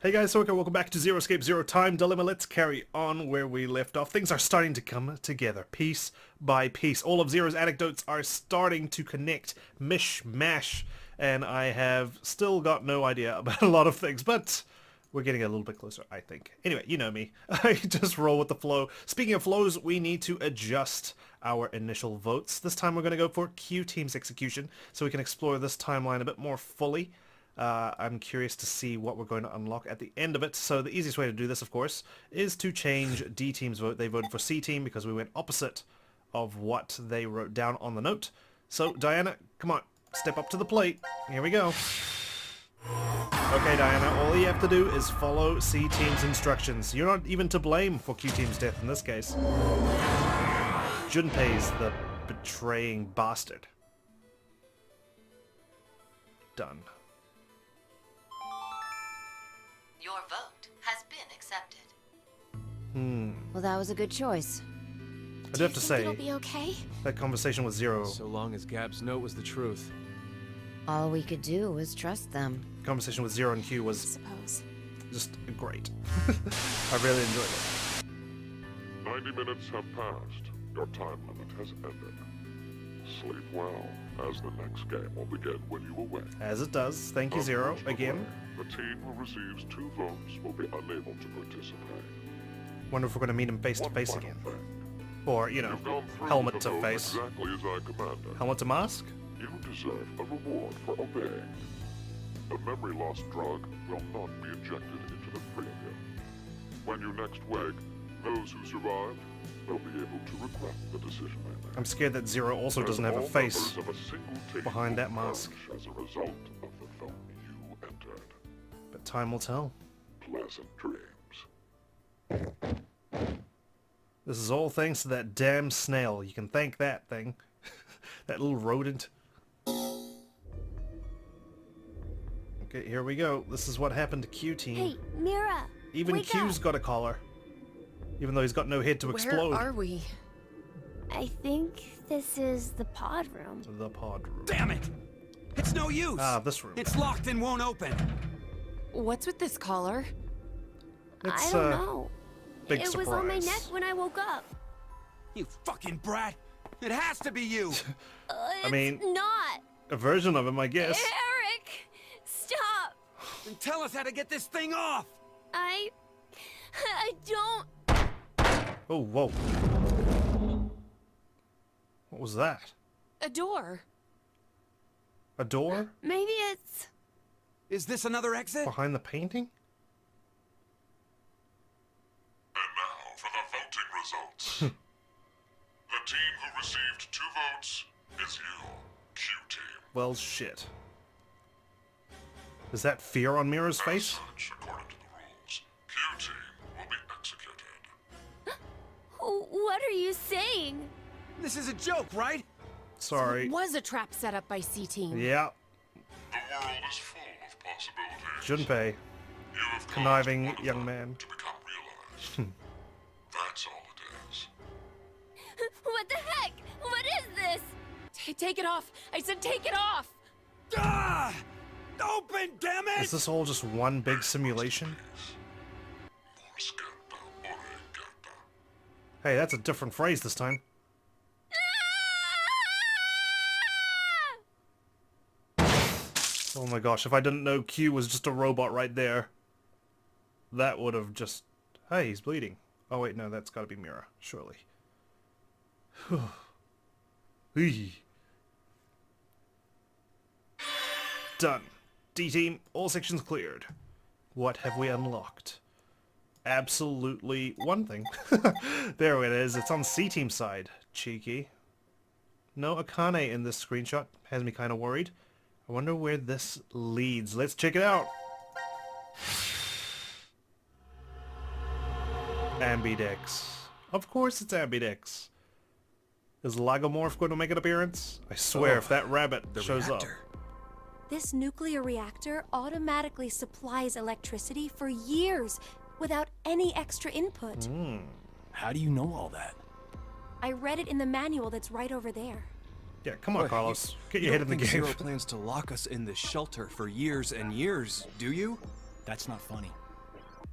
Hey guys, so welcome back to Zero Escape Zero Time Dilemma. Let's carry on where we left off. Things are starting to come together, piece by piece. All of Zero's anecdotes are starting to connect, mish-mash, and I have still got no idea about a lot of things, but we're getting a little bit closer, I think. Anyway, you know me. I just roll with the flow. Speaking of flows, we need to adjust our initial votes. This time we're going to go for Q Team's execution, so we can explore this timeline a bit more fully. I'm curious to see what we're going to unlock at the end of it. So the easiest way to do this, of course, is to change D Team's vote. They voted for C Team because we went opposite of what they wrote down on the note. So Diana, come on, step up to the plate. Here we go. Okay, Diana, all you have to do is follow C Team's instructions. You're not even to blame for Q Team's death in this case. Junpei's the betraying bastard. Done. Your vote has been accepted. Well, that was a good choice. I do have to say, it'll be okay? that conversation with Zero, So long as Gab's note was the truth. All we could do was trust them. conversation with Zero and Q was Suppose. just great. I really enjoyed it. 90 minutes have passed. Your time limit has ended. Sleep well, as the next game will begin when you awake. As it does. Thank you, Zero, again. The team who receives 2 votes will be unable to participate. Wonder if we're going to meet him face to face One again. final thing. Or, you know, You've gone through helmet the to vote face. exactly as I commanded. Helmet to mask? You deserve a reward for obeying. The memory loss drug will not be injected into the 3 of you. When you next wake, those who survived will be able to regret the decision they made. I'm scared that Zero also doesn't have a All face members of a single team behind that will mask. perish as a result of the film you entered. But time will tell. Pleasant dreams. This is all thanks to that damn snail. You can thank that thing. That little rodent. Okay, here we go. This is what happened to Q Team. Hey, Mira! Even wake Q's up. got a collar. Even though he's got no head to explode. Where are we? I think this is the pod room. The pod room. Damn it! It's no use! Ah, this room. It's locked and won't open. What's with this collar? It's I don't know. big It was on my neck surprise. when I woke up. You fucking brat! It has to be you! It's mean- not. A version of him, I guess. Eric! Stop! And tell us how to get this thing off! I don't... Oh, whoa. What was that? A door. A door? Maybe it's... Is this another exit? Behind the painting? And now for the voting results. The team who received 2 votes is you, Q Team. Well, shit. Is that fear on Mira's face? Such, according to the rules, Q Team will be executed. What are you saying? This is a joke, right? Sorry. It was a trap set up by C Team. Yeah, The world is full of possibilities. Junpei. You have caused Conniving one of young them man. to become realized. That's all it is. What the heck? What is this? Take it off. I said take it off. Ah! Open, damn it! Is this all just one big simulation? Hey, that's a different phrase this time. Oh my gosh, if I didn't know Q was just a robot right there, that would have just... Hey, he's bleeding. Oh wait, no, that's gotta be Mira, surely. Eey. Done. D-Team, all sections cleared. What have we unlocked? Absolutely one thing. There it is, it's on C-Team side. Cheeky. No Akane in this screenshot, has me kind of worried. I wonder where this leads. Let's check it out. Ambidex. Of course it's Ambidex. Is Lagomorph going to make an appearance? I swear, if that rabbit shows reactor. up. This nuclear reactor automatically supplies electricity for years without any extra input. How do you know all that? I read it in the manual that's right over there. Yeah, come on, Wait, Carlos. Get You your head don't in the think game. Zero plans to lock us in this shelter for years and years, do you? That's not funny.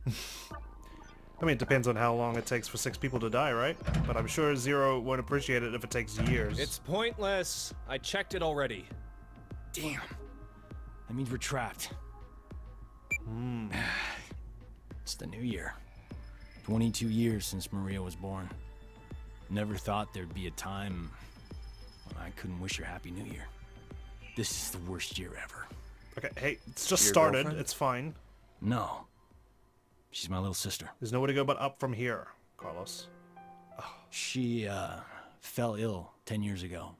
I mean, it depends on how long it takes for 6 people to die, right? But I'm sure Zero won't appreciate it if it takes years. It's pointless. I checked it already. Damn. That means we're trapped. It's the new year. 22 years since Maria was born. Never thought there'd be a time when I couldn't wish her Happy New Year. This is the worst year ever. Okay, hey, it's just Your started. girlfriend? It's fine. No. She's my little sister. There's nowhere to go but up from here, Carlos. She, fell ill 10 years ago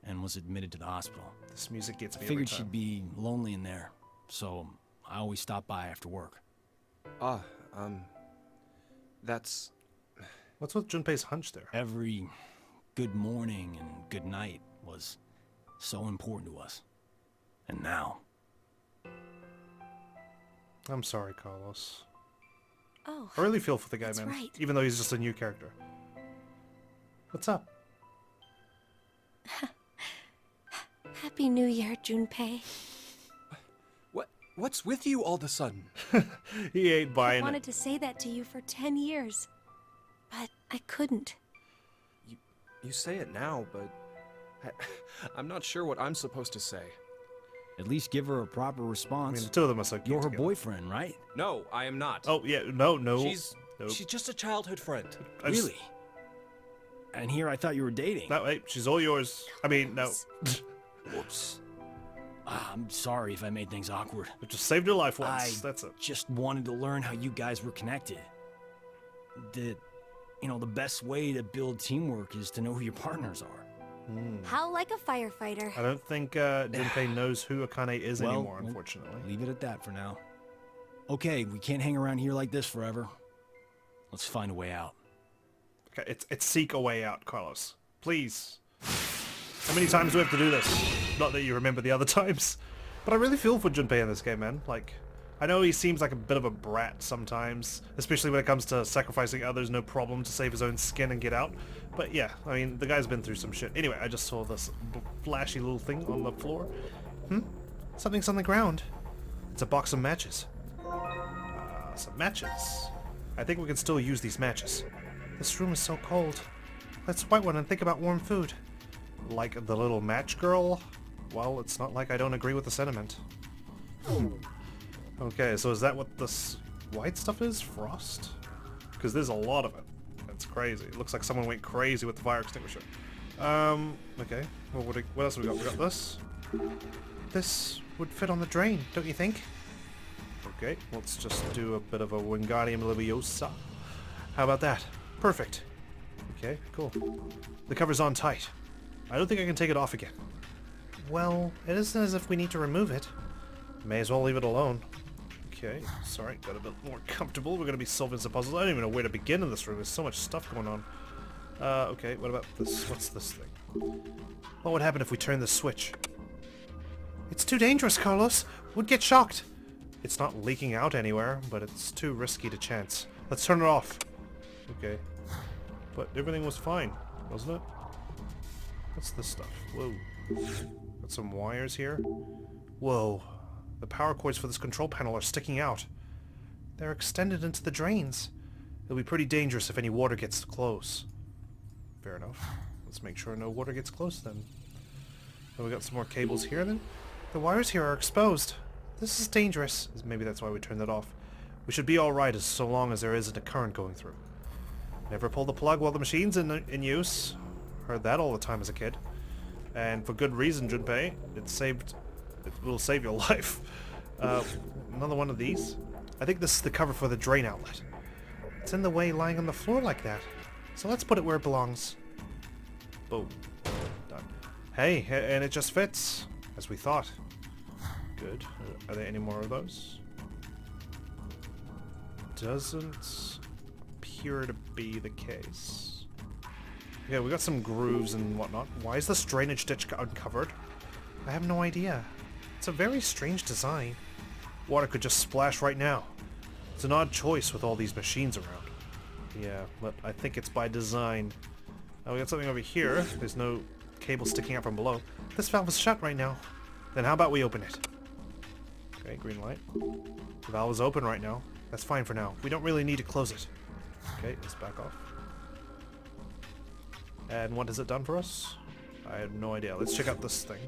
and was admitted to the hospital. This music gets I me figured every she'd time. be lonely in there, so I always stop by after work. That's... What's with Junpei's hunch there? Every good morning and good night was so important to us. And now, I'm sorry, Carlos. Oh, I really feel for the guy, That's man. right. Even though he's just a new character. What's up? Happy New Year, Junpei. What's with you all of a sudden? He ain't I buying wanted it. to say that to you for 10 years, but I couldn't. You say it now, but... I'm not sure what I'm supposed to say. at least give her a proper I mean, response. the two of them are so cute You're her together. boyfriend, right? No, I am not. Oh, yeah, no. She's Nope. just a childhood friend. I just- Really? And here I thought you were dating. No, hey, she's all yours. I mean, no. Whoops. I'm sorry if I made things awkward. It just saved your life once. I That's it. just wanted to learn how you guys were connected. The best way to build teamwork is to know who your partners are. How like a firefighter. I don't think Junpei knows who Akane is Well, anymore, we'll unfortunately. Leave it at that for now. Okay, we can't hang around here like this forever. Let's find a way out. Okay, it's seek a way out, Carlos. Please. How many times do we have to do this? Not that you remember the other times. But I really feel for Junpei in this game, man. Like, I know he seems like a bit of a brat sometimes, especially when it comes to sacrificing others, no problem, to save his own skin and get out. But yeah, I mean, the guy's been through some shit. Anyway, I just saw this flashy little thing on the floor. Something's on the ground. It's a box of matches. Some matches. I think we can still use these matches. This room is so cold. Let's light one and think about warm food. Like the little match girl? Well, it's not like I don't agree with the sentiment. Okay, so is that what this white stuff is? Frost? Because there's a lot of it. That's crazy. It looks like someone went crazy with the fire extinguisher. Okay. Well, what else have we got? We got this. This would fit on the drain, don't you think? Okay, let's just do a bit of a Wingardium Leviosa. How about that? Perfect. Okay, cool. The cover's on tight. I don't think I can take it off again. Well, it isn't as if we need to remove it. May as well leave it alone. Okay, sorry, got a bit more comfortable. We're gonna be solving some puzzles. I don't even know where to begin in this room. There's so much stuff going on. Okay, what about this? What's this thing? What would happen if we turn the switch? It's too dangerous, Carlos. We'd get shocked. It's not leaking out anywhere, but it's too risky to chance. Let's turn it off. Okay. But everything was fine, wasn't it? What's this stuff? Whoa. Got some wires here. Whoa. The power cords for this control panel are sticking out. They're extended into the drains. It'll be pretty dangerous if any water gets close. Fair enough. Let's make sure no water gets close then. Oh, we got some more cables here then? The wires here are exposed. This is dangerous. Maybe that's why we turned that off. We should be alright so long as there isn't a current going through. Never pull the plug while the machine's in use. Heard that all the time as a kid. And for good reason, Junpei. It will save your life. Another one of these. I think this is the cover for the drain outlet. It's in the way lying on the floor like that. So let's put it where it belongs. Boom. Done. Hey, and it just fits. As we thought. Good. Are there any more of those? Doesn't appear to be the case. Yeah, we got some grooves and whatnot. Why is this drainage ditch uncovered? I have no idea. It's a very strange design. Water could just splash right now. It's an odd choice with all these machines around. Yeah, but I think it's by design. Oh, we got something over here. There's no cable sticking out from below. This valve is shut right now. Then how about we open it? Okay, green light. The valve is open right now. That's fine for now. We don't really need to close it. Okay, let's back off. And what has it done for us? I have no idea. Let's check out this thing.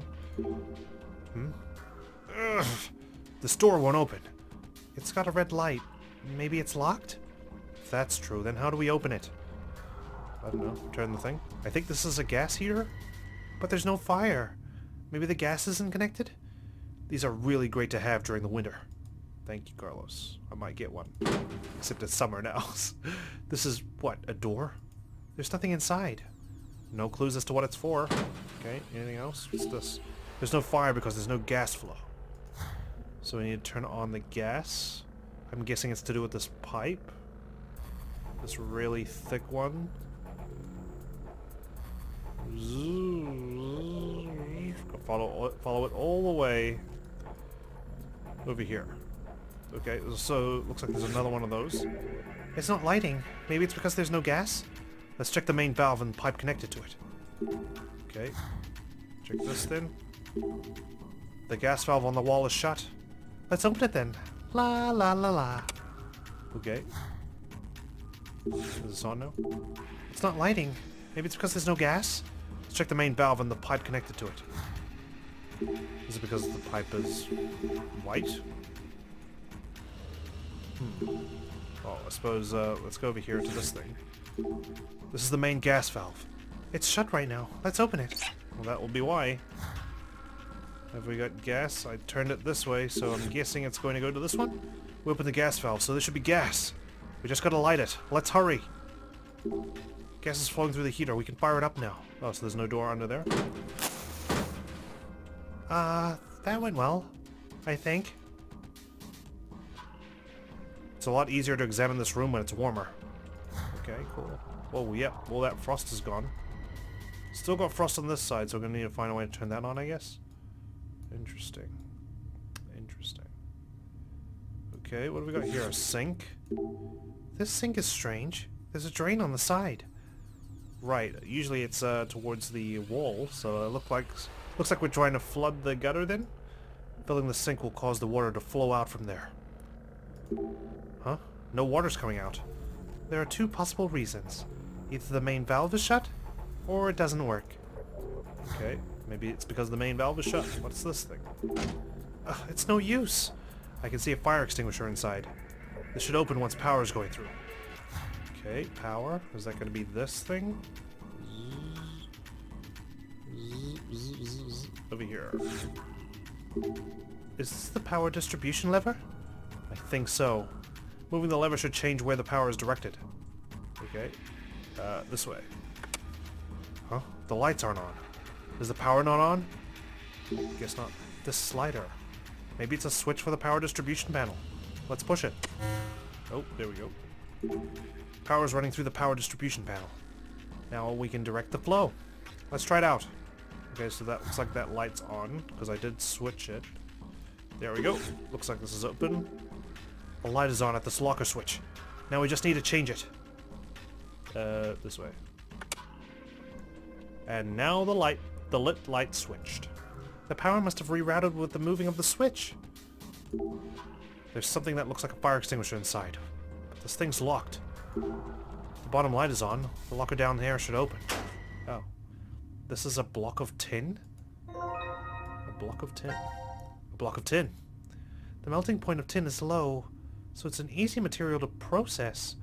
Ugh. This door won't open. It's got a red light. Maybe it's locked? If that's true, then how do we open it? I don't know. Turn the thing. I think this is a gas heater? But there's no fire. Maybe the gas isn't connected? These are really great to have during the winter. Thank you, Carlos. I might get one. Except it's summer now. This is, what, a door? There's nothing inside. No clues as to what it's for. Okay, anything else? What's this? There's no fire because there's no gas flow. So we need to turn on the gas. I'm guessing it's to do with this pipe. This really thick one. Follow it all the way over here. Okay, so it looks like there's another one of those. It's not lighting. Maybe it's because there's no gas? Let's check the main valve and the pipe connected to it. Okay. Check this then. The gas valve on the wall is shut. Let's open it then. La la la la. Okay. Is this on now? It's not lighting. Maybe it's because there's no gas? Let's check the main valve and the pipe connected to it. Is it because the pipe is white? Oh, I suppose, let's go over here to this thing. This is the main gas valve. It's shut right now. Let's open it. Well, that will be why. Have we got gas? I turned it this way, so I'm guessing it's going to go to this one? We opened the gas valve, so there should be gas. We just gotta light it. Let's hurry. Gas is flowing through the heater. We can fire it up now. Oh, so there's no door under there? That went well, I think. It's a lot easier to examine this room when it's warmer. Okay, cool. Oh, yep. Well, that frost is gone. Still got frost on this side, so we're gonna need to find a way to turn that on, I guess. Interesting. Interesting. Okay, what do we got here? A sink? This sink is strange. There's a drain on the side. Right. Usually it's towards the wall, so it looks like we're trying to flood the gutter then. Filling the sink will cause the water to flow out from there. Huh? No water's coming out. There are two possible reasons. Either the main valve is shut, or it doesn't work. Okay, maybe it's because the main valve is shut. What's this thing? It's no use. I can see a fire extinguisher inside. This should open once power is going through. Okay, power. Is that going to be this thing? Over here. Is this the power distribution lever? I think so. Moving the lever should change where the power is directed. Okay. This way. Huh? The lights aren't on. Is the power not on? Guess not. This slider. Maybe it's a switch for the power distribution panel. Let's push it. Oh, there we go. Power is running through the power distribution panel. Now we can direct the flow. Let's try it out. Okay, so that looks like that light's on, because I did switch it. There we go. Looks like this is open. The light is on at this locker switch. Now we just need to change it. This way. And now the lit light switched. The power must have rerouted with the moving of the switch. There's something that looks like a fire extinguisher inside. But this thing's locked. The bottom light is on. The locker down there should open. Oh. This is a block of tin? A block of tin. A block of tin. The melting point of tin is low, so it's an easy material to process.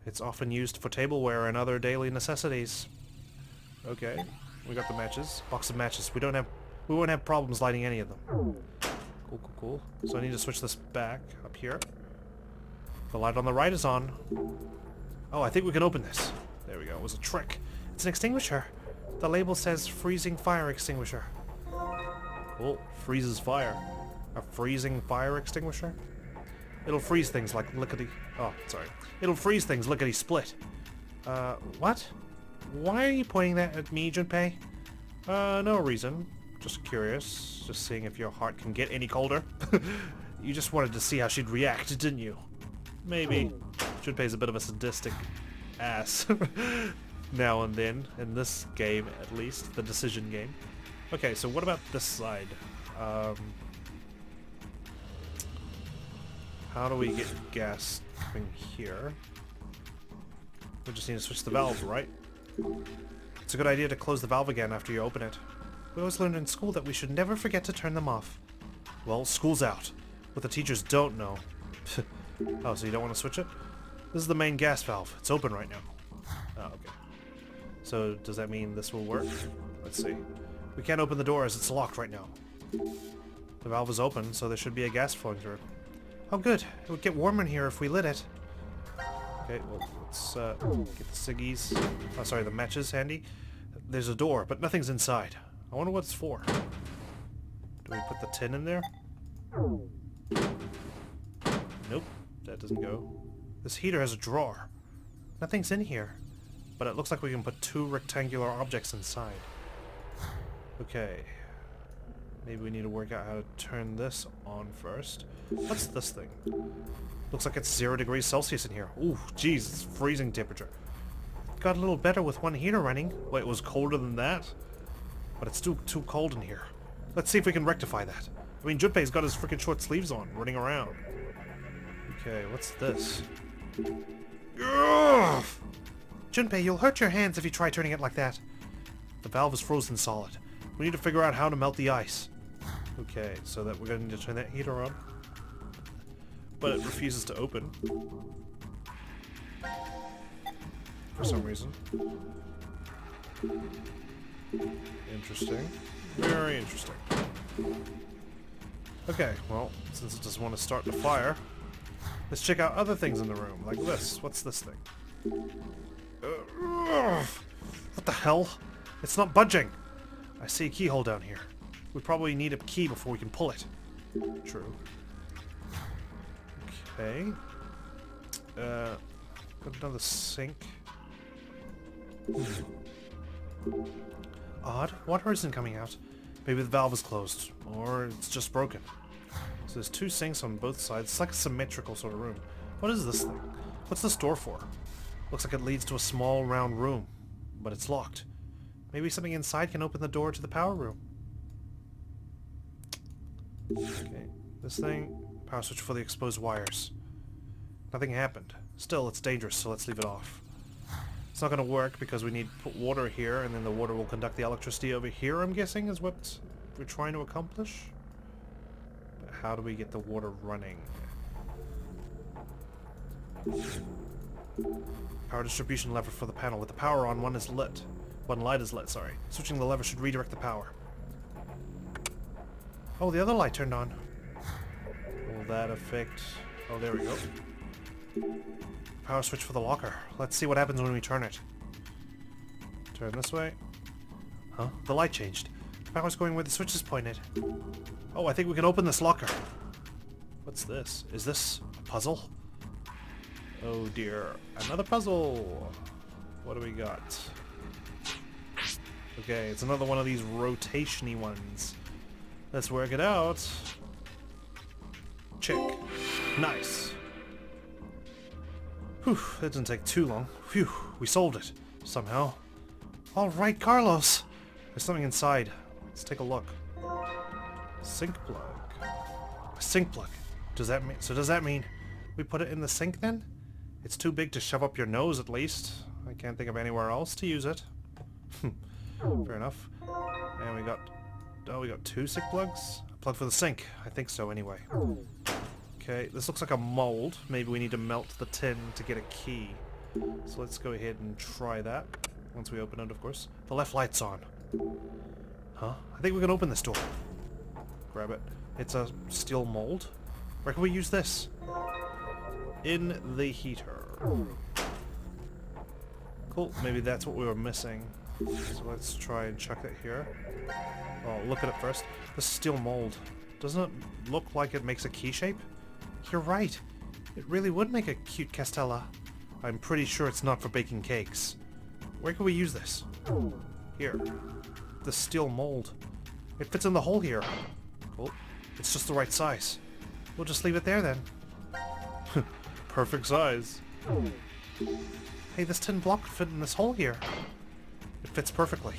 It's often used for tableware and other daily necessities. Okay, we got the matches. Box of matches. We won't have problems lighting any of them. Cool, cool, cool. So I need to switch this back up here. The light on the right is on. Oh, I think we can open this. There we go. It was a trick. It's an extinguisher. The label says freezing fire extinguisher. Cool. Freezes fire. A freezing fire extinguisher? It'll freeze things like lickety... Oh, sorry. It'll freeze things lickety-split. What? Why are you pointing that at me, Junpei? No reason. Just curious. Just seeing if your heart can get any colder. You just wanted to see how she'd react, didn't you? Maybe. Junpei's a bit of a sadistic ass. Now and then. In this game, at least. The decision game. Okay, so what about this side? How do we get gas thing here? We just need to switch the valve, right? It's a good idea to close the valve again after you open it. We always learned in school that we should never forget to turn them off. Well, school's out. What the teachers don't know. Oh, so you don't want to switch it? This is the main gas valve. It's open right now. Oh, okay. So, does that mean this will work? Let's see. We can't open the door as it's locked right now. The valve is open, so there should be a gas flowing through it. Oh good, it would get warmer in here if we lit it. Okay, well, let's get the ciggies. Oh, sorry, the matches handy. There's a door, but nothing's inside. I wonder what it's for. Do we put the tin in there? Nope, that doesn't go. This heater has a drawer. Nothing's in here, but it looks like we can put 2 rectangular objects inside. Okay. Maybe we need to work out how to turn this on first. What's this thing? Looks like it's 0 degrees Celsius in here. Ooh, jeez, it's freezing temperature. Got a little better with one heater running. Wait, it was colder than that? But it's still too cold in here. Let's see if we can rectify that. I mean, Junpei's got his freaking short sleeves on, running around. Okay, what's this? Ugh! Junpei, you'll hurt your hands if you try turning it like that. The valve is frozen solid. We need to figure out how to melt the ice. Okay, so that we're going to need to turn that heater on. But it refuses to open. For some reason. Interesting. Very interesting. Okay, well, since it doesn't want to start the fire, let's check out other things in the room, like this. What's this thing? What the hell? It's not budging! I see a keyhole down here. We probably need a key before we can pull it. True. Okay. Got another sink. Odd. Water isn't coming out. Maybe the valve is closed. Or it's just broken. So there's 2 sinks on both sides. It's like a symmetrical sort of room. What is this thing? What's this door for? Looks like it leads to a small round room. But it's locked. Maybe something inside can open the door to the power room. Okay, this thing, power switch for the exposed wires. Nothing happened. Still, it's dangerous, so let's leave it off. It's not going to work because we need to put water here, and then the water will conduct the electricity over here, I'm guessing, is what we're trying to accomplish. But how do we get the water running? Power distribution lever for the panel. With the power on, one light is lit, sorry. Switching the lever should redirect the power. Oh, the other light turned on. Will that affect... Oh, there we go. Power switch for the locker. Let's see what happens when we turn it. Turn this way. Huh? The light changed. The power's going where the switch is pointed. Oh, I think we can open this locker. What's this? Is this a puzzle? Oh dear. Another puzzle! What do we got? Okay, it's another one of these rotation-y ones. Let's work it out. Check. Nice. Whew, that didn't take too long. Phew, we solved it. Somehow. Alright, Carlos! There's something inside. Let's take a look. Sink plug. A sink plug. Does that mean we put it in the sink then? It's too big to shove up your nose at least. I can't think of anywhere else to use it. Fair enough. And we got 2 sink plugs? A plug for the sink. I think so anyway. Okay, this looks like a mold. Maybe we need to melt the tin to get a key. So let's go ahead and try that. Once we open it, of course. The left light's on. Huh? I think we can open this door. Grab it. It's a steel mold. Where can we use this? In the heater. Cool. Maybe that's what we were missing. So let's try and chuck it here. Oh, look at it first. This steel mold. Doesn't it look like it makes a key shape? You're right. It really would make a cute castella. I'm pretty sure it's not for baking cakes. Where can we use this? Here. The steel mold. It fits in the hole here. Cool. It's just the right size. We'll just leave it there then. Perfect size. Hey, this tin block could fit in this hole here. It fits perfectly.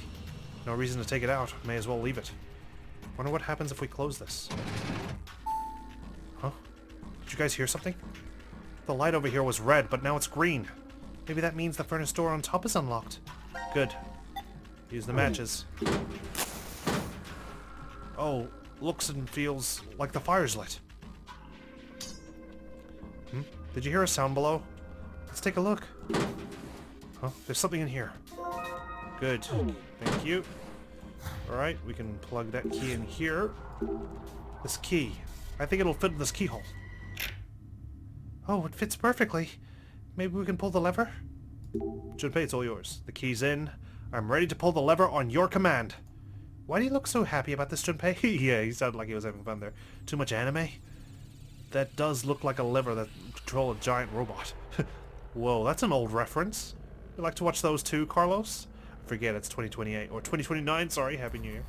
No reason to take it out. May as well leave it. Wonder what happens if we close this. Huh? Did you guys hear something? The light over here was red, but now it's green. Maybe that means the furnace door on top is unlocked. Good. Use the matches. Oh, looks and feels like the fire's lit. Did you hear a sound below? Let's take a look. Huh? There's something in here. Good. Thank you. Alright, we can plug that key in here. This key. I think it'll fit in this keyhole. Oh, it fits perfectly. Maybe we can pull the lever? Junpei, it's all yours. The key's in. I'm ready to pull the lever on your command. Why do you look so happy about this, Junpei? Yeah, he sounded like he was having fun there. Too much anime? That does look like a lever that control a giant robot. Whoa, that's an old reference. You like to watch those too, Carlos? Forget it's 2028 or 2029, sorry, Happy New Year.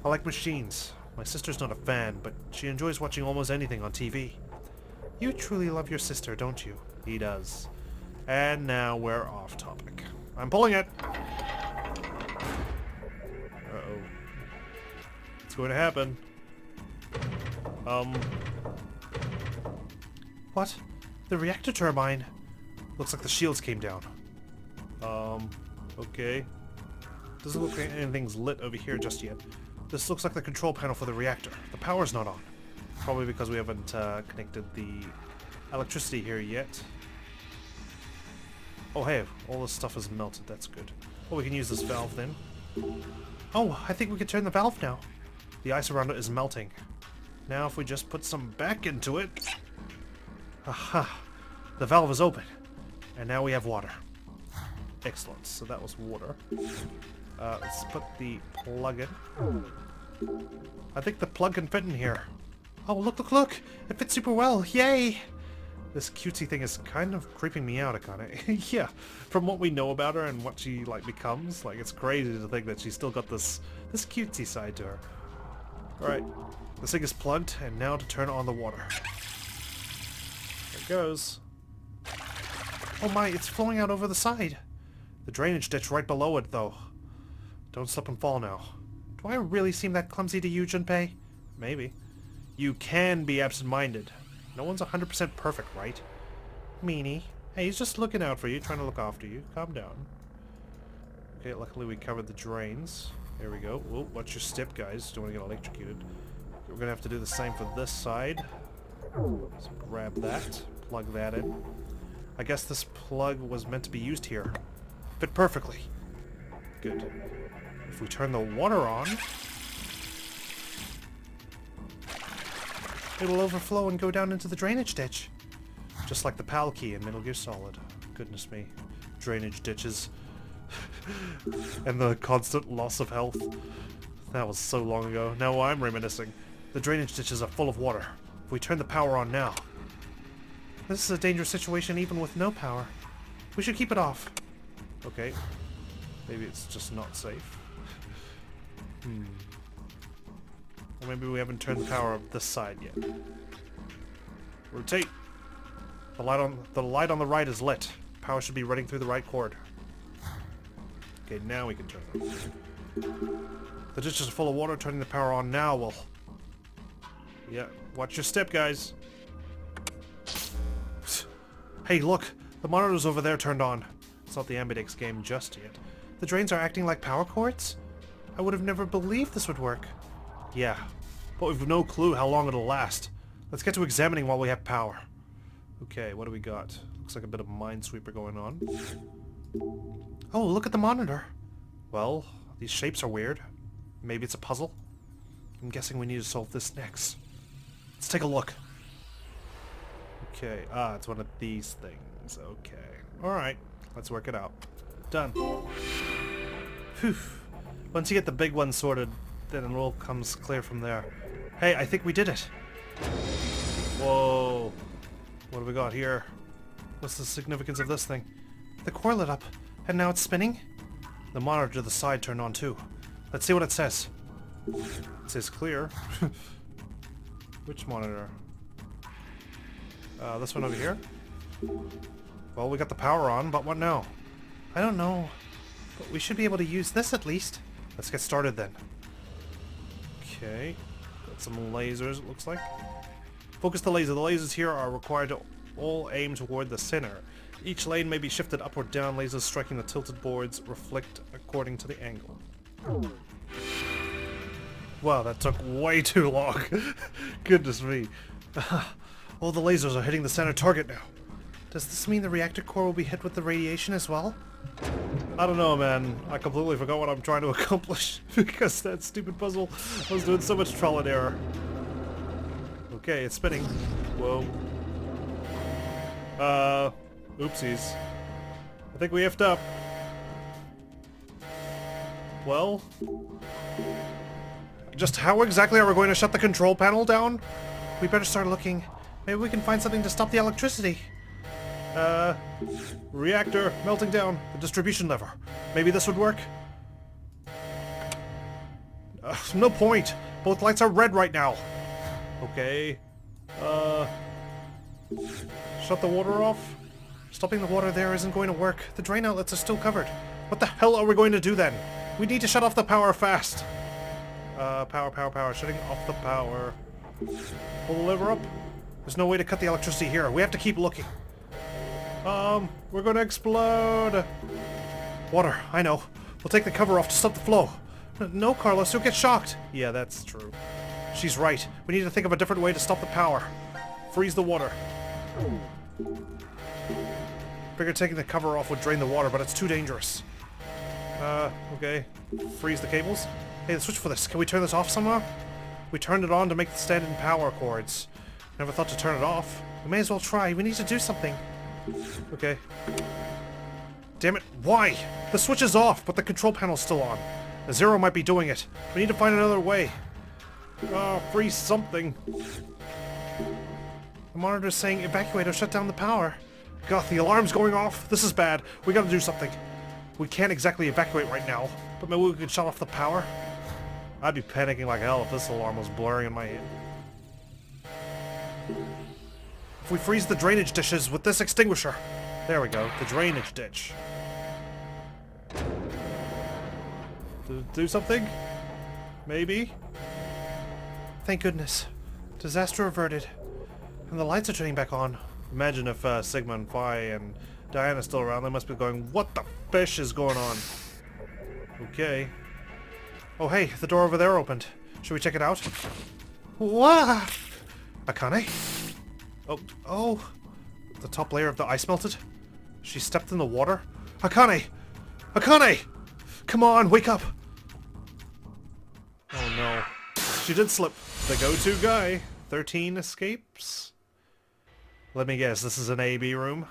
I like machines. My sister's not a fan, but she enjoys watching almost anything on TV. You truly love your sister, don't you? He does. And now we're off topic. I'm pulling it! Uh-oh. It's going to happen. What? The reactor turbine? Looks like the shields came down. Okay. Doesn't look like anything's lit over here just yet. This looks like the control panel for the reactor. The power's not on. Probably because we haven't connected the electricity here yet. Oh hey, all this stuff is melted, that's good. Well, we can use this valve then. Oh, I think we can turn the valve now. The ice around it is melting. Now if we just put some back into it... Aha! The valve is open. And now we have water. Excellent, so that was water. Let's put the plug in. I think the plug can fit in here. Oh, look! It fits super well! Yay! This cutesy thing is kind of creeping me out, Akane. Yeah, from what we know about her and what she, like, becomes, like, it's crazy to think that she's still got this cutesy side to her. Alright, this thing is plugged, and now to turn on the water. There it goes. Oh my, it's flowing out over the side. The drainage ditch right below it, though. Don't slip and fall now. Do I really seem that clumsy to you, Junpei? Maybe. You can be absent-minded. No one's 100% perfect, right? Meanie. Hey, he's just looking out for you, trying to look after you. Calm down. Okay, luckily we covered the drains. There we go. Whoa, watch your step, guys. Don't want to get electrocuted. We're going to have to do the same for this side. So grab that. Plug that in. I guess this plug was meant to be used here. Fit perfectly. Good. If we turn the water on... it'll overflow and go down into the drainage ditch. Just like the PAL key in Metal Gear Solid. Goodness me. Drainage ditches. And the constant loss of health. That was so long ago. Now I'm reminiscing. The drainage ditches are full of water. If we turn the power on now... this is a dangerous situation even with no power. We should keep it off. Okay. Maybe it's just not safe. Or maybe we haven't turned the power up this side yet. Rotate. The light on the right is lit. Power should be running through the right cord. Okay, now we can turn it on. The ditches are full of water. Turning the power on now will... yeah, watch your step, guys. Hey, look! The monitors over there turned on. It's not the Ambidex game just yet. The drains are acting like power cords? I would have never believed this would work. Yeah, but we've no clue how long it'll last. Let's get to examining while we have power. Okay, what do we got? Looks like a bit of Minesweeper going on. Oh, look at the monitor. Well, these shapes are weird. Maybe it's a puzzle? I'm guessing we need to solve this next. Let's take a look. Okay, it's one of these things. Okay. Alright, let's work it out. Done. Phew. Once you get the big one sorted, then it all comes clear from there. Hey, I think we did it! Whoa. What do we got here? What's the significance of this thing? The core lit up, and now it's spinning? The monitor to the side turned on too. Let's see what it says. It says clear. Which monitor? This one over here? Well, we got the power on, but what now? I don't know. But we should be able to use this at least. Let's get started then. Okay. Got some lasers, it looks like. Focus the laser. The lasers here are required to all aim toward the center. Each lane may be shifted up or down. Lasers striking the tilted boards reflect according to the angle. Wow, that took way too long. Goodness me. All the lasers are hitting the center target now. Does this mean the reactor core will be hit with the radiation as well? I don't know, man. I completely forgot what I'm trying to accomplish because that stupid puzzle I was doing so much trial and error. Okay, it's spinning. Whoa. Oopsies. I think we effed up. Well... Just how exactly are we going to shut the control panel down? We better start looking. Maybe we can find something to stop the electricity. Reactor melting down. The distribution lever. Maybe this would work? No point. Both lights are red right now. Okay. Shut the water off? Stopping the water there isn't going to work. The drain outlets are still covered. What the hell are we going to do then? We need to shut off the power fast. Power. Shutting off the power. Pull the lever up. There's no way to cut the electricity here. We have to keep looking. We're gonna explode. Water, I know. We'll take the cover off to stop the flow. No, Carlos, you'll get shocked. Yeah, that's true. She's right. We need to think of a different way to stop the power. Freeze the water. Figured taking the cover off would drain the water, but it's too dangerous. Okay. Freeze the cables. Hey, the switch for this. Can we turn this off somehow? We turned it on to make the stand-in power cords. Never thought to turn it off. We may as well try. We need to do something. Okay. Damn it. Why? The switch is off, but the control panel's still on. The Zero might be doing it. We need to find another way. Freeze something. The monitor's saying evacuate or shut down the power. God, the alarm's going off. This is bad. We gotta do something. We can't exactly evacuate right now, but maybe we could shut off the power. I'd be panicking like hell if this alarm was blaring in my head. If we freeze the drainage dishes with this extinguisher. There we go, the drainage ditch. Do something? Maybe? Thank goodness. Disaster averted. And the lights are turning back on. Imagine if Sigma and Phi and Diana's still around. They must be going, what the fish is going on? Okay. Oh hey, the door over there opened. Should we check it out? Wah! Akane? Oh. The top layer of the ice melted? She stepped in the water? Akane! Akane! Come on, wake up! Oh no. She did slip. The go-to guy. 13 escapes? Let me guess, this is an A-B room?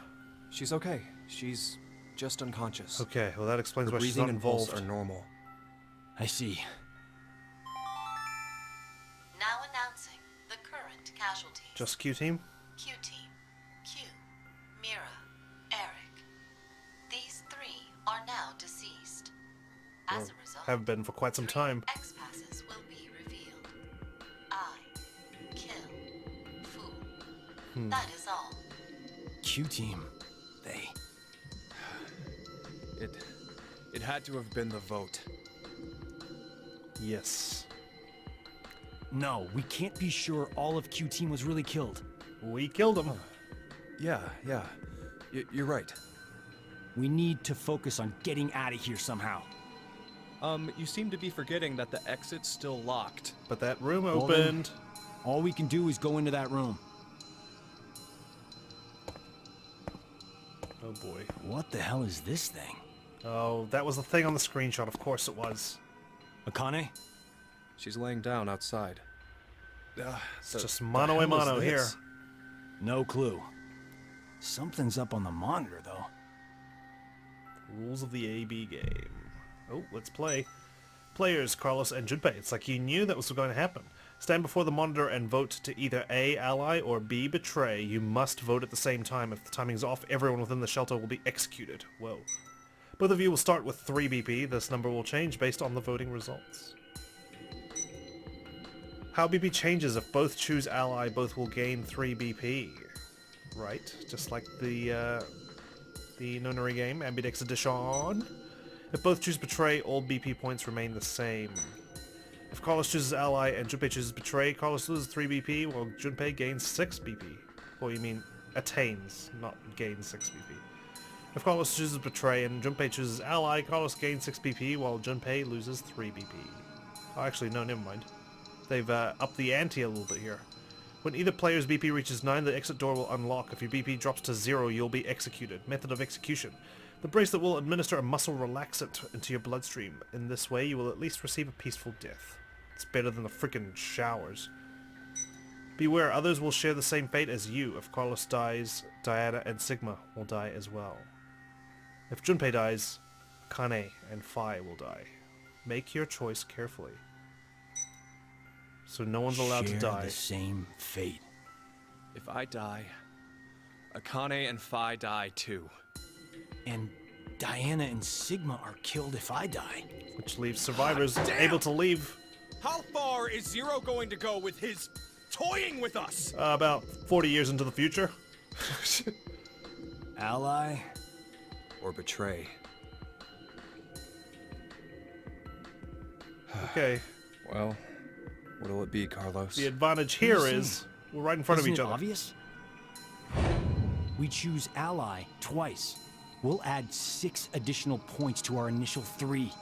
She's okay. She's just unconscious. Okay, well that explains Her why she's not breathing and pulse involved. are normal. I see. Now announcing the current casualties. Just Q-Team? Q-Team, Q, Mira, Eric. These three are now deceased. As a result, Have been for quite some time. X-passes will be revealed. I kill Fu. That is all. Q-Team. They... It had to have been the vote. Yes. No, we can't be sure all of Q-Team was really killed. We killed him. Yeah. You're right. We need to focus on getting out of here somehow. You seem to be forgetting that the exit's still locked. But that room Well, then, opened. all we can do is go into that room. Oh boy. What the hell is this thing? Oh, that was the thing on the screenshot. Of course it was. Akane? She's laying down outside. It's just mano a mano here. No clue. Something's up on the monitor, though. Rules of the AB game. Oh, let's play. Players, Carlos and Junpei. It's like you knew that was going to happen. Stand before the monitor and vote to either A, ally, or B, betray. You must vote at the same time. If the timing's off, everyone within the shelter will be executed. Whoa. Both of you will start with 3 BP. This number will change based on the voting results. How BP changes if both choose ally, both will gain 3 BP. Right, just like the Nonary game, Ambidex edition. If both choose betray, all BP points remain the same. If Carlos chooses ally and Junpei chooses betray, Carlos loses 3 BP while Junpei gains 6 BP. Or you mean attains, not gains 6 BP. If Carlos chooses betray and Junpei chooses ally, Carlos gains 6 BP while Junpei loses 3 BP. Oh, actually, no, never mind. They've upped the ante a little bit here. When either player's BP reaches 9, the exit door will unlock. If your BP drops to 0, you'll be executed. Method of execution. The bracelet will administer a muscle relaxant into your bloodstream. In this way, you will at least receive a peaceful death. It's better than the frickin' showers. Beware, others will share the same fate as you. If Carlos dies, Diana and Sigma will die as well. If Junpei dies, Akane and Phi will die. Make your choice carefully. So no one's allowed to die. The same fate. If I die, Akane and Phi die too. And Diana and Sigma are killed if I die. Which leaves survivors able to leave. How far is Zero going to go with his toying with us? About 40 years into the future. Ally? Or betray? Okay. Well, what'll it be, Carlos? The advantage here is we're right in front of each other. Obvious? We choose ally twice. We'll add 6 additional points to our initial 3.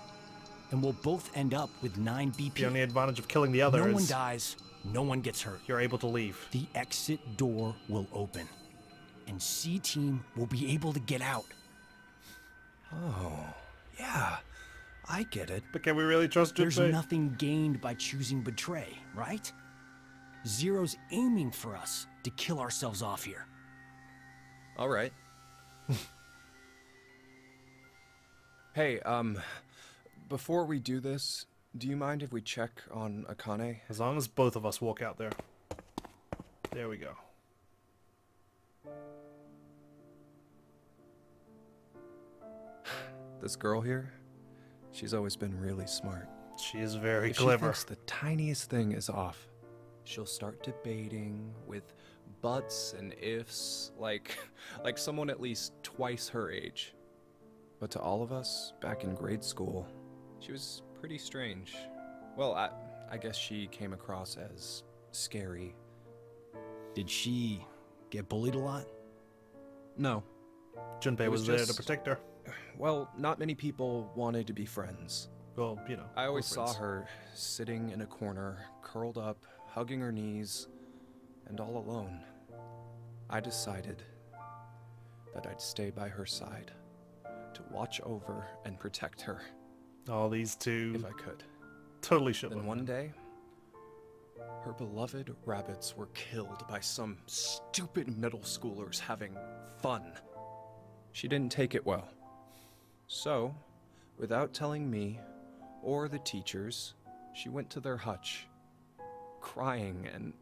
And we'll both end up with 9 BP. The only advantage of killing the other is... No one dies, no one gets hurt. You're able to leave. The exit door will open. And C-Team will be able to get out. Oh, yeah. I get it. But can we really trust Junpei? There's nothing gained by choosing betray, right? Zero's aiming for us to kill ourselves off here. All right. Hey, before we do this, do you mind if we check on Akane? As long as both of us walk out there. There we go. This girl here, she's always been really smart. She is very If clever. she thinks the tiniest thing is off, she'll start debating with buts and ifs, like someone at least twice her age. But to all of us, back in grade school, she was pretty strange. Well, I guess she came across as scary. Did she get bullied a lot? No. Junpei was there to protect her. Well, not many people wanted to be friends. Well, you know. I always we're saw friends. her sitting in a corner, curled up, hugging her knees, and all alone. I decided that I'd stay by her side to watch over and protect her. All these two if I could. Totally should. Then one day, her beloved rabbits were killed by some stupid middle schoolers having fun. She didn't take it well. So, without telling me or the teachers, she went to their hutch, crying and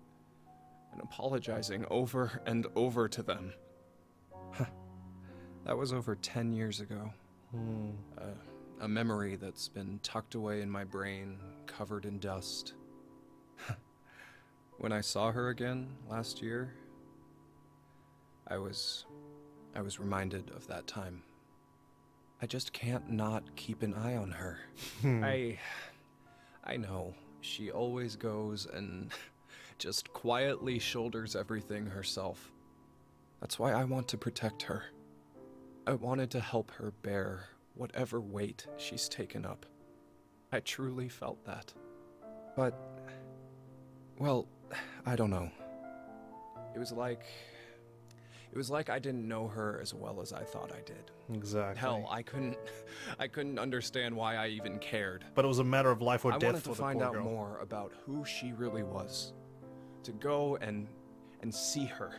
apologizing over and over to them. That was over 10 years ago. A memory that's been tucked away in my brain, covered in dust. When I saw her again last year, I was reminded of that time. I just can't not keep an eye on her. I know, she always goes and just quietly shoulders everything herself. That's why I want to protect her. I wanted to help her bear whatever weight she's taken up. I truly felt that. But, well, I don't know. It was like I didn't know her as well as I thought I did. Exactly. Hell, I couldn't understand why I even cared. But it was a matter of life or death I wanted for to the find poor out girl. more about who she really was. To go and see her.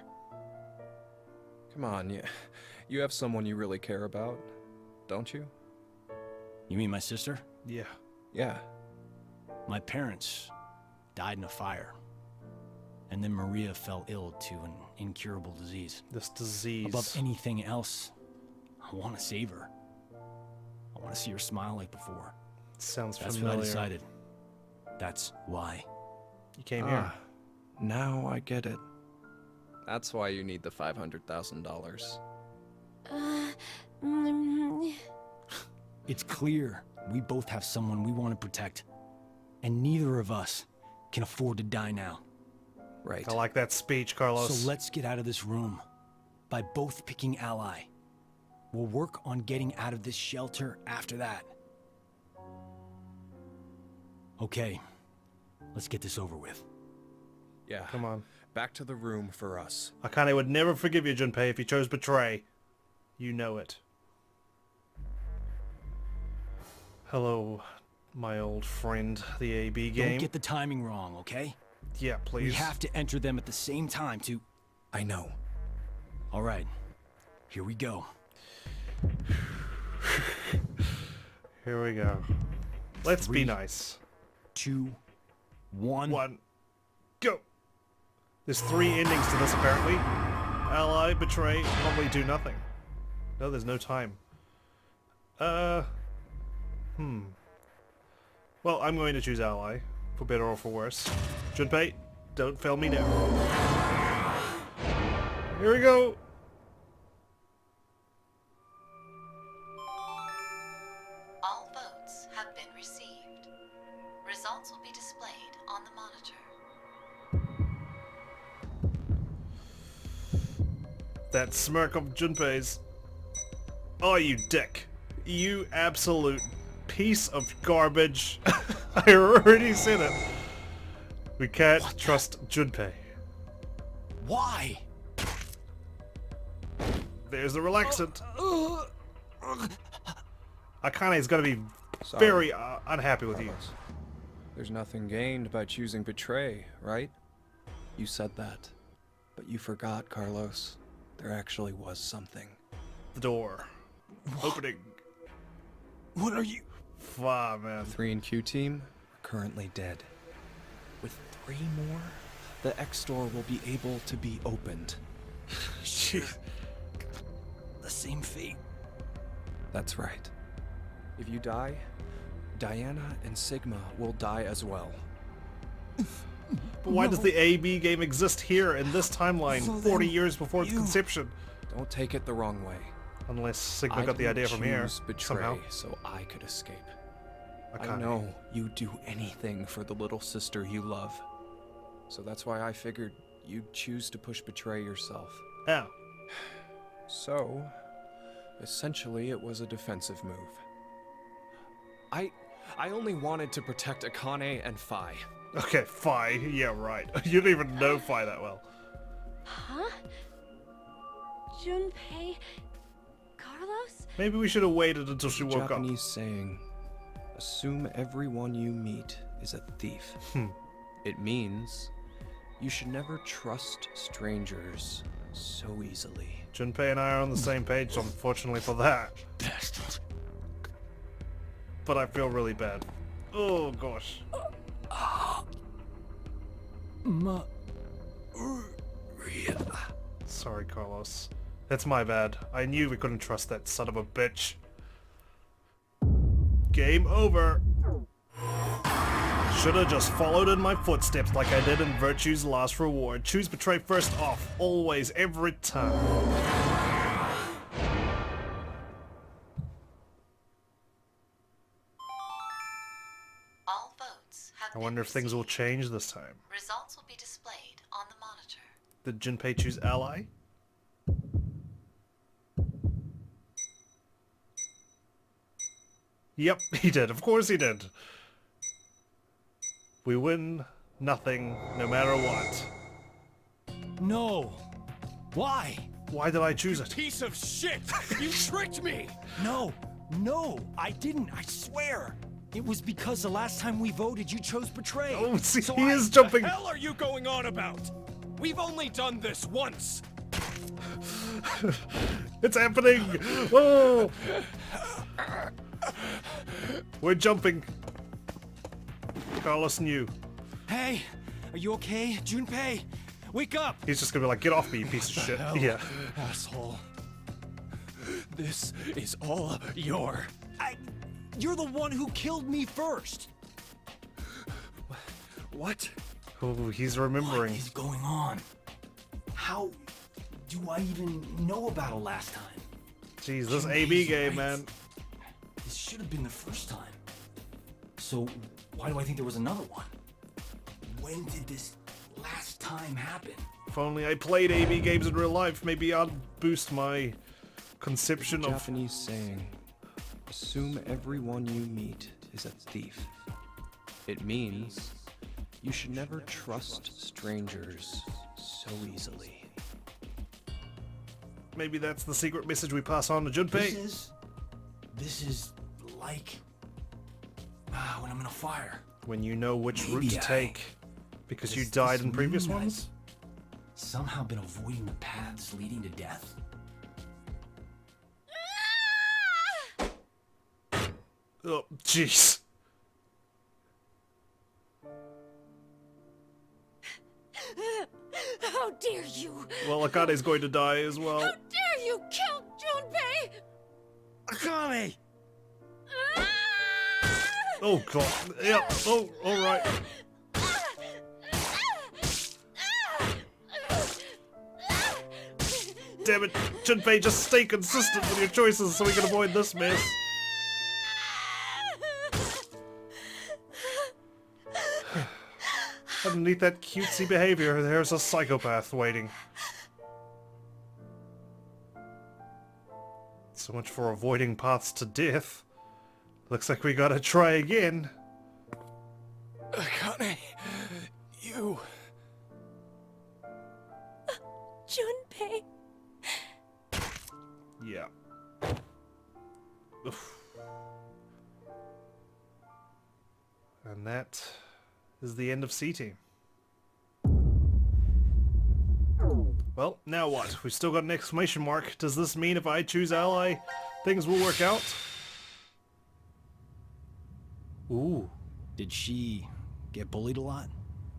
Come on, you have someone you really care about, don't you? You mean my sister? Yeah. Yeah. My parents died in a fire. And then Maria fell ill to an incurable disease. This disease. Above anything else, I want to save her. I want to see her smile like before. Sounds That's familiar. what I decided. That's why. You came here. Now I get it. That's why you need the $500,000. Mm, It's clear we both have someone we want to protect. And neither of us can afford to die now. Right. I like that speech, Carlos. So let's get out of this room by both picking ally. We'll work on getting out of this shelter after that. Okay, let's get this over with. Yeah. Come on. Back to the room for us. Akane would never forgive you, Junpei, if you chose betray. You know it. Hello, my old friend, the AB game. Don't get the timing wrong, okay? Yeah, please. We have to enter them at the same time to... I know. All right, here we go. Here we go. Let's be 3, nice. 2, 1. 1. Go! There's 3 endings to this, apparently. Ally, betray, probably do nothing. No, there's no time. Well, I'm going to choose ally, for better or for worse. Junpei, don't fail me now. Here we go! All votes have been received. Results will be displayed on the monitor. That smirk of Junpei's. Oh, you dick. You absolute piece of garbage. I already said it. We can't trust Junpei. Why? There's the relaxant. Akane's gonna be Sorry. very unhappy with you. There's nothing gained by choosing betray, right? You said that. But you forgot, Carlos. There actually was something. The door. Opening. What are you... Wow, man. 3 and Q team are currently dead. With 3 more, the X door will be able to be opened. Jeez. The same fate. That's right. If you die, Diana and Sigma will die as well. But why does the AB game exist here in this timeline, 40 years before its conception? Don't take it the wrong way. Unless Sigma I got the idea didn't from here, choose betray somehow. so I could escape. I Akane. know you'd do anything for the little sister you love. So that's why I figured you'd choose to push betray yourself. Oh. So, essentially it was a defensive move. I only wanted to protect Akane and Phi. Okay, Phi. Yeah, right. You don't even know Phi that well. Huh? Junpei? Carlos? Maybe we should have waited until she woke Japanese saying, assume everyone you meet is a thief. It means you should never trust strangers so easily. up. Junpei and I are on the same page, unfortunately for that. But I feel really bad. Oh, gosh. Maria. Sorry, Carlos. That's my bad. I knew we couldn't trust that son of a bitch. Game over. Should've just followed in my footsteps like I did in Virtue's Last Reward. Choose betray first off. Always, every time. All votes have I wonder if things will change this time. Results will be displayed on the monitor. Did Junpei choose ally? Yep, he did. Of course he did. We win nothing, no matter what. No. Why? Why did I choose it? Piece of shit! You tricked me! No, I didn't, I swear! It was because the last time we voted, you chose betray. Oh, see, he is jumping. What the hell are you going on about? We've only done this once. It's happening! Oh! We're jumping. Carlos knew. Hey, are you okay? Junpei, wake up! He's just gonna be like, get off me, you piece of shit. Hell, Yeah. asshole. This is all You're the one who killed me first! What? Oh, he's remembering. What is going on? How do I even know about it last time? Jeez, this Junpei's AB game, right. man. This should have been the first time. So why do I think there was another one? When did this last time happen? If only I played AB games in real life, maybe I'd boost my conception of... Japanese saying, assume everyone you meet is a thief. It means you should never trust strangers so easily. Maybe that's the secret message we pass on to Junpei. This is like when I'm in a fire. When you know which route Maybe to take. Because you died in previous ones? Somehow been avoiding the paths leading to death. Oh, jeez. How dare you! Well, Akane's going to die as well. How dare you kill Junpei! Akane! Oh, God. Yeah. Oh, alright. Damn it. Junpei, just stay consistent with your choices so we can avoid this mess. Underneath that cutesy behavior, there's a psychopath waiting. So much for avoiding paths to death. Looks like we gotta try again. Akane, you... Junpei. Yeah. Oof. And that is the end of C Team. Well, now what? We've still got an exclamation mark. Does this mean if I choose ally, things will work out? Ooh. Did she get bullied a lot?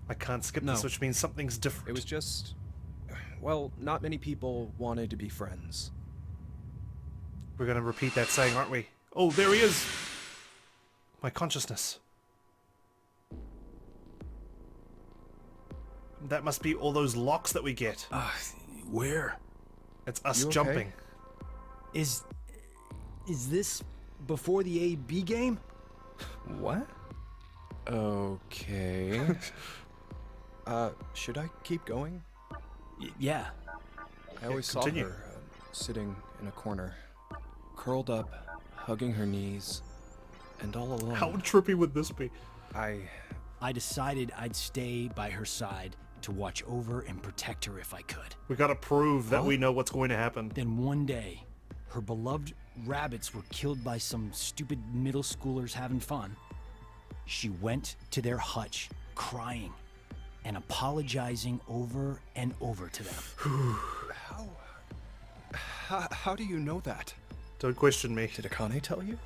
I can't skip No. this, which means something's different. It was just... Well, not many people wanted to be friends. We're gonna repeat that saying, aren't we? Oh, there he is! My consciousness. That must be all those locks that we get. Where? It's us You okay? jumping. Is this before the AB game? What? Okay. Should I keep going? Yeah. I always saw continue. her sitting in a corner, curled up, hugging her knees, and all alone. How trippy would this be? I decided I'd stay by her side to watch over and protect her if I could. We gotta prove that we know what's going to happen. Then one day, her beloved rabbits were killed by some stupid middle schoolers having fun. She went to their hutch, crying and apologizing over and over to them. How do you know that? Don't question me. Did Akane tell you?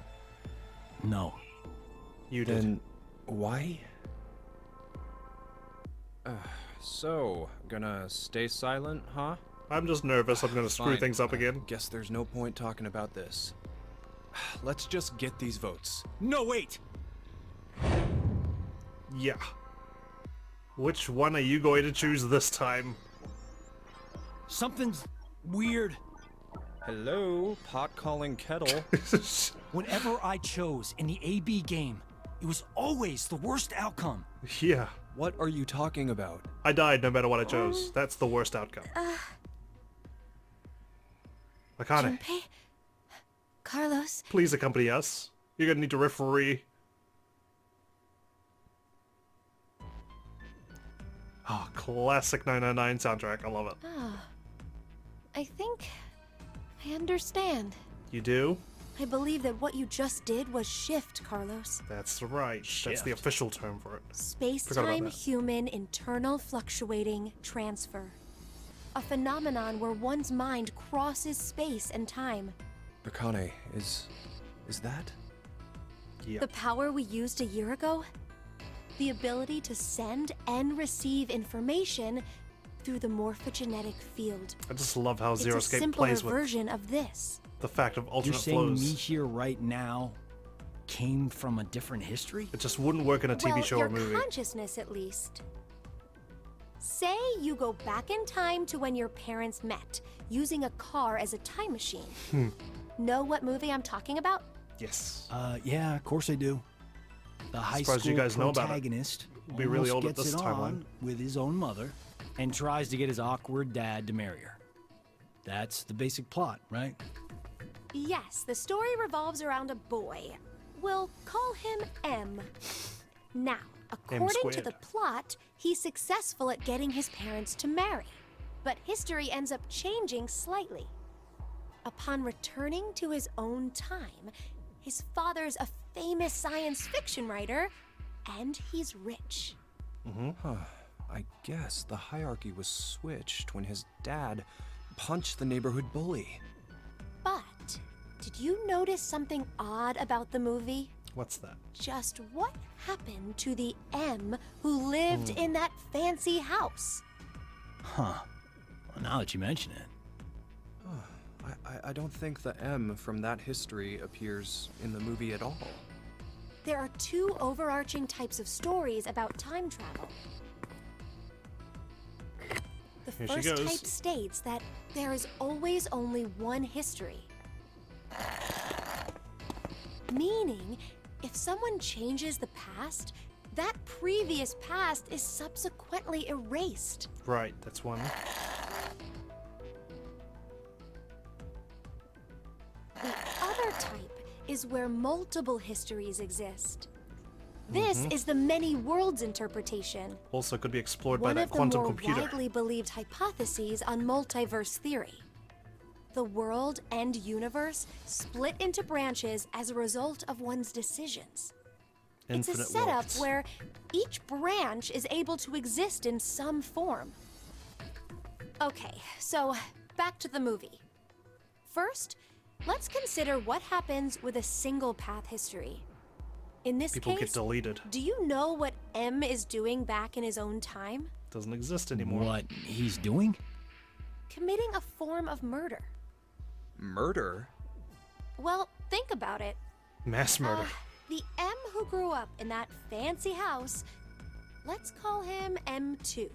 No. You did. Then why? So, gonna stay silent, huh? I'm just nervous. I'm gonna screw Fine. things up again. Guess there's no point talking about this. Let's just get these votes. No, wait! Yeah. Which one are you going to choose this time? Something's weird. Hello, pot calling kettle. Whenever I chose in the AB game, it was always the worst outcome. Yeah. What are you talking about? I died no matter what I chose. That's the worst outcome. Akane, Junpei? Carlos? please accompany us. You're gonna need to referee. Oh, classic 999 soundtrack. I love it. I think I understand. You do? I believe that what you just did was shift, Carlos. That's right. That's the Shift. official term for it. Space-time that. human internal fluctuating transfer. A phenomenon where one's mind crosses space and time. Akane, is that? Yeah. The power we used a year ago? The ability to send and receive information through the morphogenetic field. I just love how It's Zero a Escape simpler plays with version of this. the fact of You're alternate saying flows. me here right now came from a different history? It just wouldn't work in a TV well, show your or movie. consciousness, at least. Say you go back in time to when your parents met, using a car as a time machine. Know what movie I'm talking about? Yes. Yeah, of course I do. The high Surprised school you guys know about it. protagonist Be really almost old at gets this it timeline. on with his own mother and tries to get his awkward dad to marry her. That's the basic plot, right? Yes, the story revolves around a boy. We'll call him M. Now, according to squared. the plot, he's successful at getting his parents to marry. But history ends up changing slightly. Upon returning to his own time, his father's a famous science fiction writer, and he's rich. I guess the hierarchy was switched when his dad punched the neighborhood bully. But did you notice something odd about the movie? What's that? Just what happened to the M who lived in that fancy house? Huh. Well, now that you mention it. I don't think the M from that history appears in the movie at all. There are two overarching types of stories about time travel. The Here she first goes. type states that there is always only one history. Meaning, if someone changes the past, that previous past is subsequently erased. Right, that's one. The other type is where multiple histories exist. This is the many worlds interpretation, Also could be explored by one that of the quantum more computer. widely believed hypotheses on multiverse theory. The world and universe split into branches as a result of one's decisions. Infinite It's a setup worlds. where each branch is able to exist in some form. Okay, so back to the movie. First, let's consider what happens with a single path history. In this People get case, deleted. do you know what M is doing back in his own time? Doesn't exist anymore. What he's doing? Committing a form of murder. Murder? Well, think about it. Mass murder. The M who grew up in that fancy house, let's call him M2.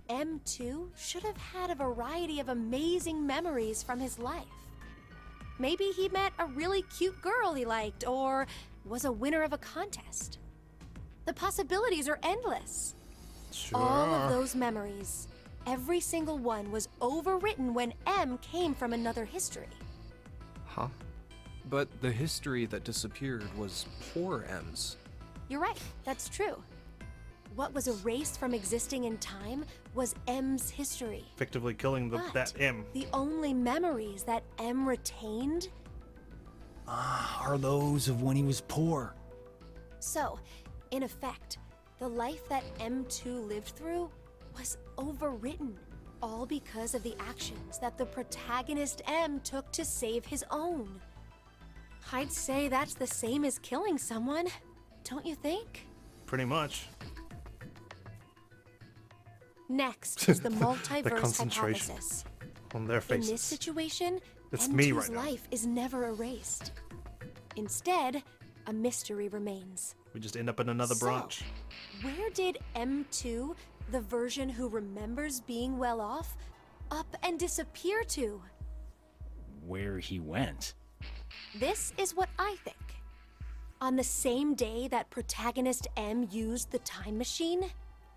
M2 should have had a variety of amazing memories from his life. Maybe he met a really cute girl he liked, or was a winner of a contest. The possibilities are endless. Sure. All of those memories, every single one was overwritten when M came from another history. Huh? But the history that disappeared was poor M's. You're right, that's true. What was erased from existing in time was M's history. Effectively killing But that M. the only memories that M retained. Are those of when he was poor. So, in effect, the life that M2 lived through was overwritten, all because of the actions that the protagonist M took to save his own. I'd say that's the same as killing someone, don't you think? Pretty much. Next is the multiverse concentration hypothesis. On their In faces. this situation, It's M2's me right now. life is never erased. Instead, a mystery remains. We just end up in another So, branch. Where did M2, the version who remembers being well off, up and disappear to? Where he went. This is what I think. On the same day that protagonist M used the time machine,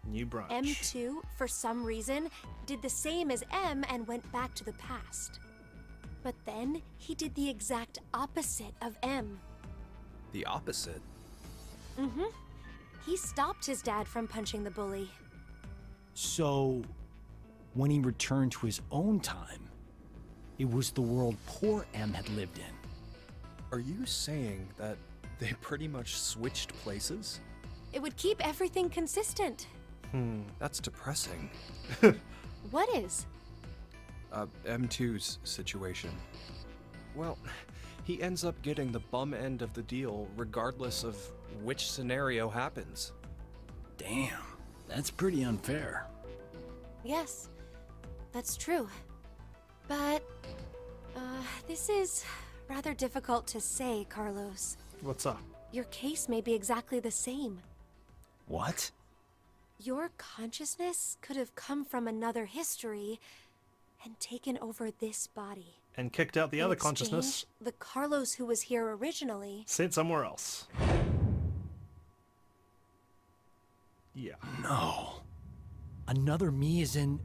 New branch. M2, for some reason, did the same as M and went back to the past. But then he did the exact opposite of M. The opposite? He stopped his dad from punching the bully. So, when he returned to his own time, it was the world poor M had lived in. Are you saying that they pretty much switched places? It would keep everything consistent. That's depressing. What is? M2's situation. Well, he ends up getting the bum end of the deal regardless of which scenario happens. Damn, that's pretty unfair. Yes, that's true. But, this is rather difficult to say, Carlos. What's up? Your case may be exactly the same. What? Your consciousness could have come from another history and taken over this body. And kicked out the In other exchange, consciousness. the Carlos who was here originally, Sent somewhere else. Yeah. No. Another me is in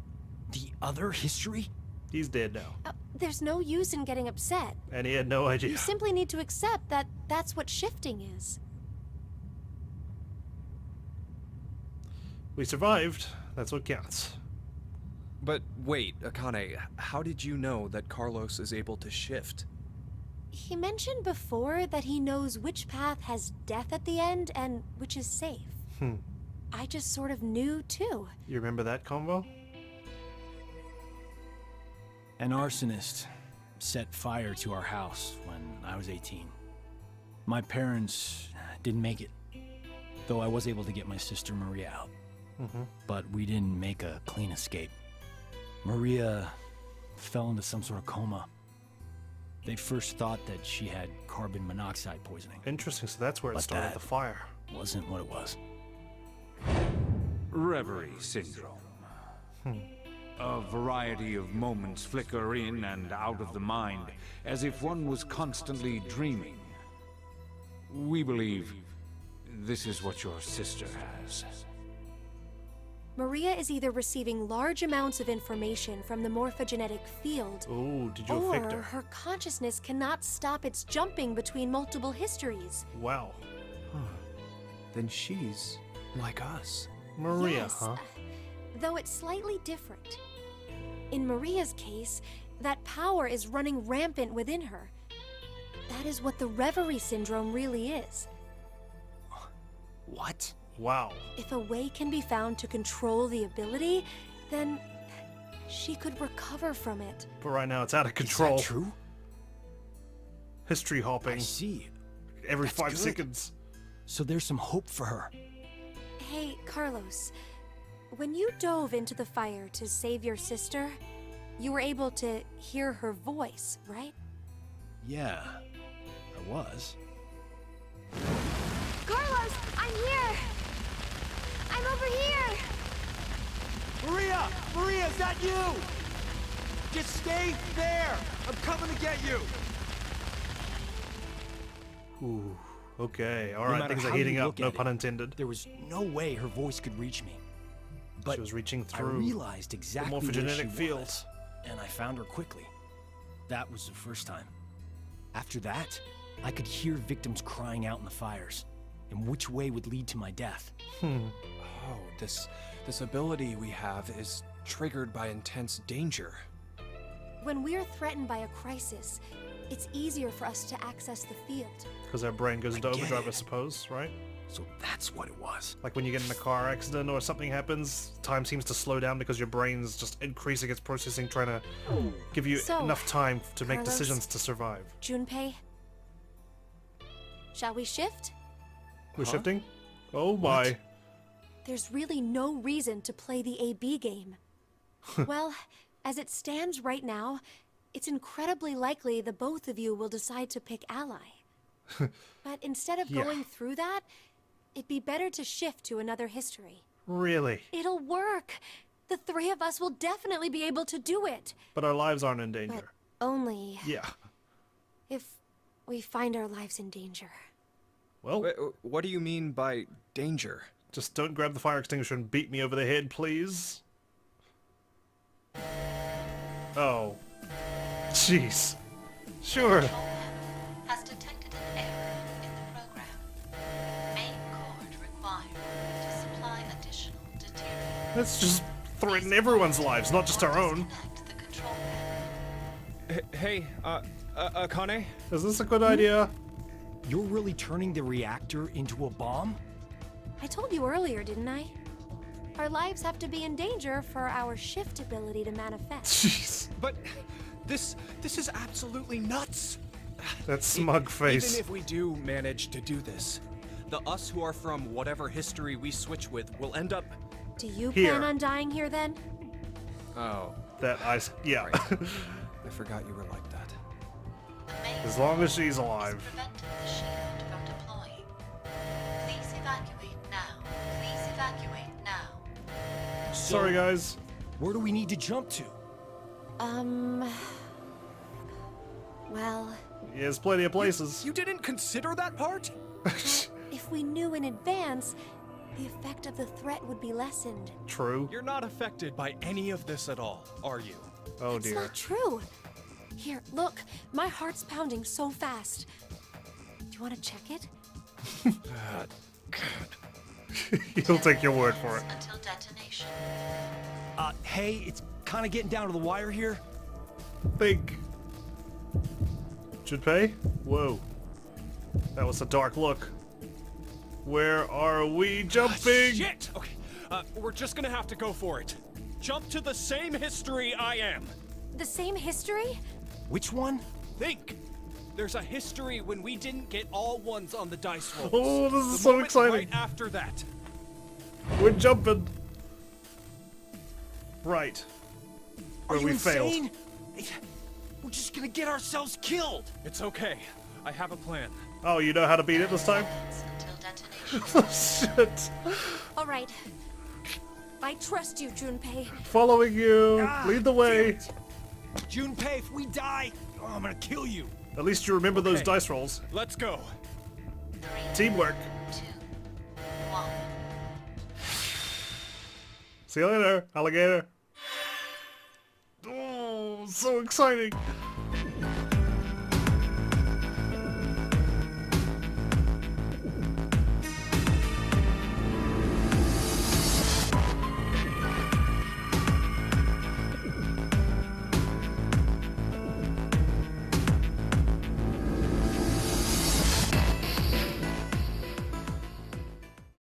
the other history? He's dead now. There's no use in getting upset. And he had no idea. You simply need to accept that that's what shifting is. We survived. That's what counts. But wait, Akane, how did you know that Carlos is able to shift? He mentioned before that he knows which path has death at the end and which is safe. I just sort of knew too. You remember that convo? An arsonist set fire to our house when I was 18. My parents didn't make it, though I was able to get my sister Maria out. But we didn't make a clean escape. Maria fell into some sort of coma. They first thought that she had carbon monoxide poisoning. Interesting, so that's where it But started, that the fire. Wasn't what it was. Reverie syndrome. A variety of moments flicker in and out of the mind, as if one was constantly dreaming. We believe this is what your sister has. Maria is either receiving large amounts of information from the morphogenetic field, Oh, did you affect or her? her consciousness cannot stop its jumping between multiple histories. Wow. Then she's like us. Maria, Yes, huh? though it's slightly different. In Maria's case, that power is running rampant within her. That is what the reverie syndrome really is. What? Wow. If a way can be found to control the ability, then she could recover from it. But right now it's out of control. Is that true? History I hopping see. every That's 5 good. seconds. So there's some hope for her. Hey, Carlos, when you dove into the fire to save your sister, you were able to hear her voice, right? Yeah, I was. Carlos, I'm here! I'm over here! Maria! Maria, is that you? Just stay there! I'm coming to get you! Ooh. Okay. All No right. matter Things are how you heating up. look No at it, pun intended. There was no way her voice could reach me. But She was reaching I through realized exactly where she morphogenetic field. was, and I found her quickly. That was the first time. After that, I could hear victims crying out in the fires, and which way would lead to my death. Oh, this ability we have is triggered by intense danger. When we're threatened by a crisis, it's easier for us to access the field. Because our brain goes into I get overdrive, I it. suppose, right? So that's what it was. Like when you get in a car accident or something happens, time seems to slow down because your brain's just increasing its processing, trying to give you So, enough time to make Carlos? decisions to survive. Junpei, shall we shift? We're shifting? Oh my. There's really no reason to play the AB game. Well, as it stands right now, it's incredibly likely the both of you will decide to pick ally. But instead of Yeah. going through that, it'd be better to shift to another history. Really? It'll work! The three of us will definitely be able to do it! But our lives aren't in But danger. only Yeah. if we find our lives in danger. Well, Wait, what do you mean by danger? just don't grab the fire extinguisher and beat me over the head, please. Oh. Jeez. Sure. Has detected an error in the program. Main cord required to supply additional deuterium. Let's just threaten everyone's lives, not just our own. Disconnect the control panel. Hey, Akane? Is this a good idea? You're really turning the reactor into a bomb? I told you earlier, didn't I? Our lives have to be in danger for our shift ability to manifest. Jeez. But this is absolutely nuts. That smug face. Even if we do manage to do this, the us who are from whatever history we switch with will end up. Do you Here. plan on dying here then? Oh, Yeah. Right. I forgot you were like that. The main As long as she's cord alive. is preventing the shield from deploying. Please evacuate now. Please evacuate now. Sorry, guys. Where do we need to jump to? Well, Yeah, there's plenty of places. You didn't consider that part? if we knew in advance, the effect of the threat would be lessened. True. You're not affected by any of this at all, are you? Oh It's dear. not true. Here, look. My heart's pounding so fast. Do you want to check it? He'll take your word for it. Until detonation. Hey, it's kind of getting down to the wire here. Think. Junpei? Whoa. That was a dark look. Where are we jumping? Shit! Okay, we're just gonna have to go for it. Jump to the same history I am. The same history? Which one? Think. There's a history when we didn't get all ones on the dice rolls. Oh, this is The so moment exciting. Right after that. We're jumping. Right. Are Where you we insane? failed. We're just gonna get ourselves killed. It's okay. I have a plan. Oh, you know how to beat it this time? Until detonation. Oh, shit. All right. I trust you, Junpei. Following you. Lead the way. Junpei, if we die, I'm gonna kill you. At least you remember those Okay. dice rolls. Let's go. 3, Teamwork. 2, 1. See you later, alligator. Oh, so exciting.